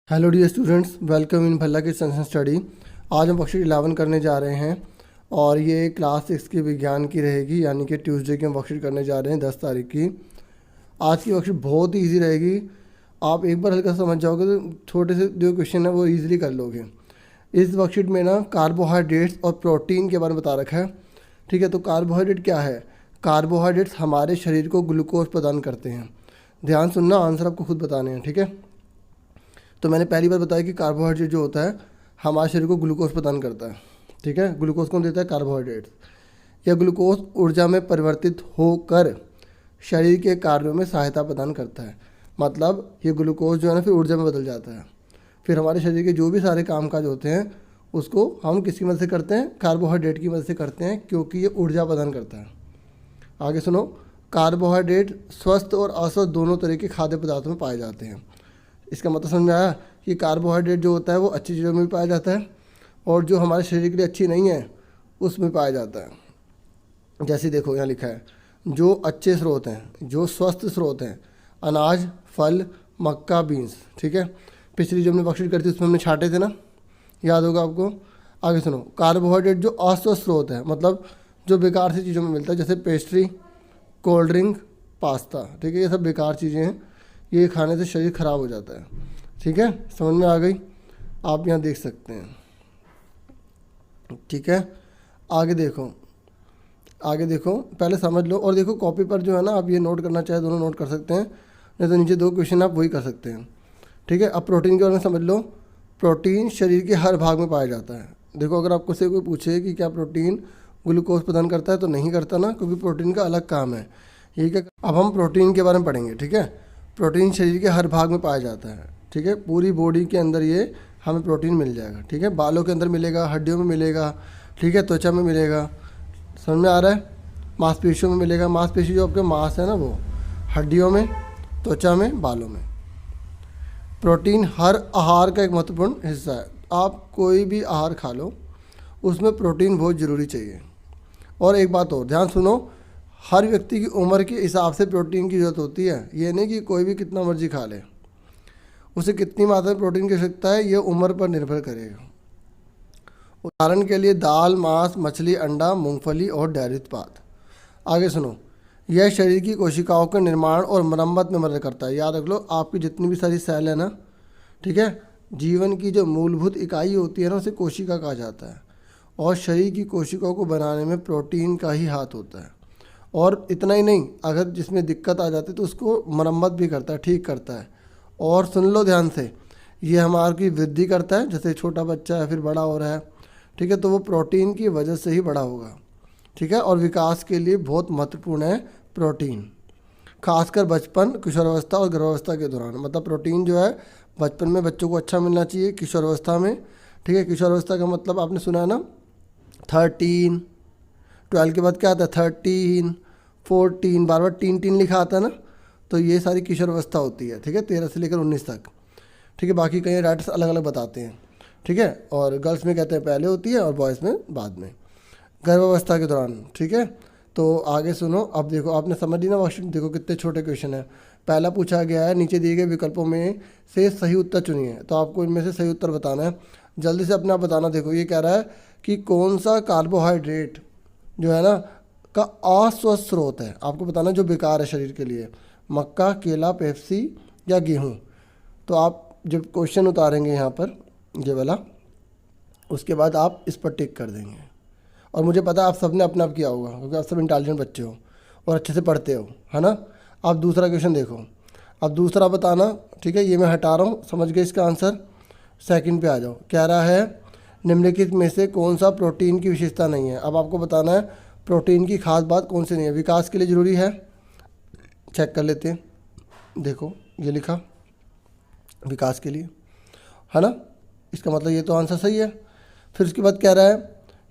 Hello dear students, welcome in Bhalla की science study. आज हम वर्कशीट 11 करने जा रहे हैं और ये क्लास 6 की विज्ञान की रहेगी, यानी कि ट्यूसडे की हम वर्कशीट करने जा रहे हैं 10 तारीख की। आज की वर्कशीट बहुत ही ईजी रहेगी। आप एक बार हल्का समझ जाओगे तो छोटे से जो क्वेश्चन है वो ईजिली कर लोगे। इस वर्कशीट में ना कार्बोहाइड्रेट्स और प्रोटीन के बारे में बता रखा है। ठीक है, तो कार्बोहाइड्रेट क्या है? कार्बोहाइड्रेट्स हमारे शरीर को ग्लूकोज प्रदान करते हैं। ध्यान सुनना, आंसर आपको खुद बताने हैं। ठीक है, तो मैंने पहली बार बताया कि कार्बोहाइड्रेट जो होता है हमारे शरीर को ग्लूकोज प्रदान करता है। ठीक है, ग्लूकोज कौन देता है? कार्बोहाइड्रेट्स। यह ग्लूकोज ऊर्जा में परिवर्तित होकर शरीर के कार्यों में सहायता प्रदान करता है। मतलब ये ग्लूकोज जो है ना फिर ऊर्जा में बदल जाता है। फिर हमारे शरीर के जो भी सारे कामकाज होते हैं उसको हम किसकी मदद से करते हैं? कार्बोहाइड्रेट की मदद से करते हैं, क्योंकि ये ऊर्जा प्रदान करता है। आगे सुनो, कार्बोहाइड्रेट स्वस्थ और अस्वस्थ दोनों तरह के खाद्य पदार्थों में पाए जाते हैं। इसका मतलब समझ में आया कि कार्बोहाइड्रेट जो होता है वो अच्छी चीज़ों में भी पाया जाता है और जो हमारे शरीर के लिए अच्छी नहीं है उसमें पाया जाता है। जैसे देखो यहाँ लिखा है, जो अच्छे स्रोत हैं, जो स्वस्थ स्रोत हैं, अनाज, फल, मक्का, बीन्स। ठीक है, पिछली जो हमने वर्कशीट करी थी उसमें हमने छाटे थे ना, याद होगा आपको। आगे सुनो, कार्बोहाइड्रेट जो अस्वस्थ स्रोत है, मतलब जो बेकार सी चीज़ों में मिलता है, जैसे पेस्ट्री, कोल्ड ड्रिंक, पास्ता। ठीक है, ये सब बेकार चीज़ें हैं, ये खाने से शरीर खराब हो जाता है। ठीक है, समझ में आ गई? आप यहाँ देख सकते हैं। ठीक है, आगे देखो, आगे देखो, पहले समझ लो और देखो कॉपी पर जो है ना, आप ये नोट करना चाहे दोनों नोट कर सकते हैं, नहीं तो नीचे दो क्वेश्चन आप वही कर सकते हैं। ठीक है, अब प्रोटीन के बारे में समझ लो। प्रोटीन शरीर के हर भाग में पाया जाता है। देखो, अगर आपको से कोई पूछे कि क्या प्रोटीन ग्लूकोज प्रदान करता है, तो नहीं करता ना, क्योंकि प्रोटीन का अलग काम है। यही क्या, अब हम प्रोटीन के बारे में पढ़ेंगे। ठीक है, प्रोटीन शरीर के हर भाग में पाया जाता है। ठीक है, पूरी बॉडी के अंदर ये हमें प्रोटीन मिल जाएगा। ठीक है, बालों के अंदर मिलेगा, हड्डियों में मिलेगा, ठीक है, त्वचा में मिलेगा। समझ में आ रहा है? मांसपेशियों में मिलेगा। मांसपेशी जो आपके मांस है ना वो हड्डियों में, त्वचा में, बालों में। प्रोटीन हर आहार का एक महत्वपूर्ण हिस्सा है। आप कोई भी आहार खा लो उसमें प्रोटीन बहुत ज़रूरी चाहिए। और एक बात और ध्यान सुनो, हर व्यक्ति की उम्र के हिसाब से प्रोटीन की ज़रूरत होती है। ये नहीं कि कोई भी कितना मर्जी खा ले, उसे कितनी मात्रा में प्रोटीन की आवश्यकता है ये उम्र पर निर्भर करेगा। उदाहरण के लिए दाल, मांस, मछली, अंडा, मूंगफली और डेयरी उत्पाद। आगे सुनो, यह शरीर की कोशिकाओं के निर्माण और मरम्मत में मदद करता है। याद रख लो, आपकी जितनी भी सारी सेल है ना, ठीक है, जीवन की जो मूलभूत इकाई होती है ना उसे कोशिका कहा जाता है। और शरीर की कोशिकाओं को बनाने में प्रोटीन का ही हाथ होता है। और इतना ही नहीं, अगर जिसमें दिक्कत आ जाती है तो उसको मरम्मत भी करता है, ठीक करता है। और सुन लो ध्यान से, ये हमारी वृद्धि करता है। जैसे छोटा बच्चा है फिर बड़ा हो रहा है, ठीक है, तो वो प्रोटीन की वजह से ही बड़ा होगा। ठीक है, और विकास के लिए बहुत महत्वपूर्ण है प्रोटीन, खासकर बचपन, किशोरावस्था और गर्भावस्था के दौरान। मतलब प्रोटीन जो है बचपन में बच्चों को अच्छा मिलना चाहिए, किशोरावस्था में। ठीक है, किशोरावस्था का मतलब आपने सुना है ना, 13, 12 के बाद क्या आता है? 13, 14, बार बार टीन टीन लिखा आता है ना, तो ये सारी किशोरावस्था होती है। ठीक है, 13 से लेकर 19 तक। ठीक है, बाकी कई राइटर्स अलग अलग बताते हैं। ठीक है, और गर्ल्स में कहते हैं पहले होती है और बॉयज़ में बाद में, गर्भावस्था के दौरान। ठीक है, तो आगे सुनो। अब देखो, आपने समझ ली ना वर्कशीट? देखो कितने छोटे क्वेश्चन है। पहला पूछा गया है, नीचे दिए गए विकल्पों में से सही उत्तर चुनिए। तो आपको इनमें से सही उत्तर बताना है। जल्दी से अपने आप बताना। देखो, ये कह रहा है कि कौन सा कार्बोहाइड्रेट जो है ना का अस्वस्थ स्रोत है। आपको बताना जो बेकार है शरीर के लिए, मक्का, केला, पेप्सी या गेहूँ। तो आप जब क्वेश्चन उतारेंगे यहाँ पर ये वाला, उसके बाद आप इस पर टिक कर देंगे। और मुझे पता है आप सबने अपने आप किया होगा, क्योंकि आप सब इंटेलिजेंट बच्चे हो और अच्छे से पढ़ते हो, है ना। आप दूसरा क्वेश्चन देखो, अब दूसरा बताना। ठीक है, ये मैं हटा रहा हूँ, समझ गए इसका आंसर। सेकंड पे आ जाओ। कह रहा है निम्नलिखित में से कौन सा प्रोटीन की विशेषता नहीं है। अब आपको बताना है प्रोटीन की खास बात कौन सी नहीं है, विकास के लिए ज़रूरी है। चेक कर लेते हैं। देखो ये लिखा विकास के लिए, है ना, इसका मतलब ये तो आंसर सही है। फिर उसके बाद कह रहा है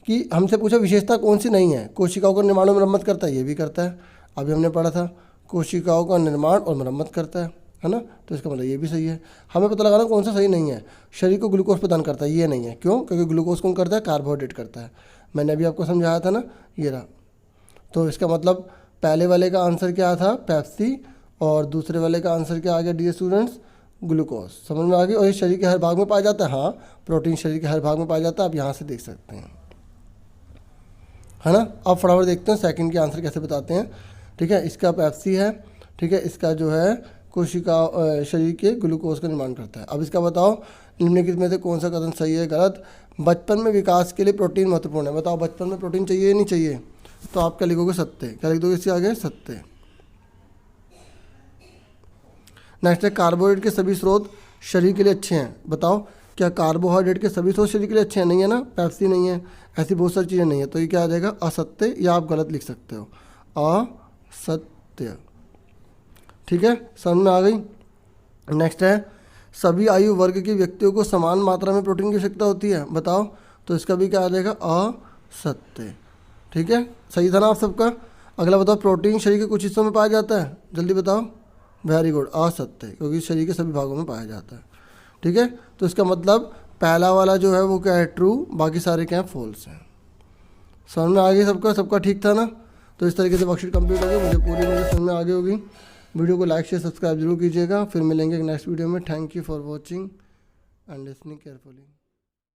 कि हमसे पूछा विशेषता कौन सी नहीं है। कोशिकाओं का निर्माण और मरम्मत करता है, ये भी करता है, अभी हमने पढ़ा था, कोशिकाओं का निर्माण और मरम्मत करता है ना, तो इसका मतलब ये भी सही है। हमें पता लगाना कौन सा सही नहीं है। शरीर को ग्लूकोज प्रदान करता है, ये नहीं है। क्यों? क्योंकि ग्लूकोज कौन करता है? कार्बोहाइड्रेट करता है। मैंने अभी आपको समझाया था ना, ये रहा। तो इसका मतलब पहले वाले का आंसर क्या था? पेप्सी। और दूसरे वाले का आंसर क्या आ गया डियर स्टूडेंट्स? ग्लूकोज। समझ में आ गई। और ये शरीर के हर भाग में पाया जाता है। हाँ, प्रोटीन शरीर के हर भाग में पाया जाता है, आप यहाँ से देख सकते हैं, है ना। अब फटाफट देखते हैं सेकंड के आंसर कैसे बताते हैं। ठीक है, इसका पेप्सी है। ठीक है, इसका जो है कोशिका शरीर के ग्लूकोज का निर्माण करता है। अब इसका बताओ निम्नलिखित में से कौन सा कथन सही है गलत। बचपन में विकास के लिए प्रोटीन महत्वपूर्ण है। बताओ बचपन में प्रोटीन चाहिए या नहीं चाहिए, तो आप क्या लिखोगे, सत्य। क्या लिख दोगे इसके आगे, सत्य। नेक्स्ट है कार्बोहाइड्रेट के सभी स्रोत शरीर के लिए अच्छे हैं। बताओ क्या कार्बोहाइड्रेट के सभी स्रोत शरीर के लिए अच्छे हैं, नहीं है ना, पेप्सी नहीं है, ऐसी बहुत सारी चीज़ें नहीं है, तो ये क्या आ जाएगा, असत्य, या आप गलत लिख सकते हो, असत्य। ठीक है, समझ में आ गई। नेक्स्ट है सभी आयु वर्ग के व्यक्तियों को समान मात्रा में प्रोटीन की आवश्यकता होती है। बताओ, तो इसका भी क्या आ जाएगा, असत्य। ठीक है, सही था ना आप सबका। अगला बताओ प्रोटीन शरीर के कुछ हिस्सों में पाया जाता है, जल्दी बताओ। वेरी गुड, असत्य, क्योंकि शरीर के सभी भागों में पाया जाता है। ठीक है, तो इसका मतलब पहला वाला जो है वो क्या है, ट्रू, बाकी सारे क्या है, फॉल्स हैं। समझ में आ गई सबका ठीक था ना। तो इस तरीके से वर्कशीट कंप्लीट हो गई, मुझे समझ में आ गई होगी। वीडियो को लाइक शेयर सब्सक्राइब जरूर कीजिएगा। फिर मिलेंगे नेक्स्ट वीडियो में। Thank you for watching and listening carefully.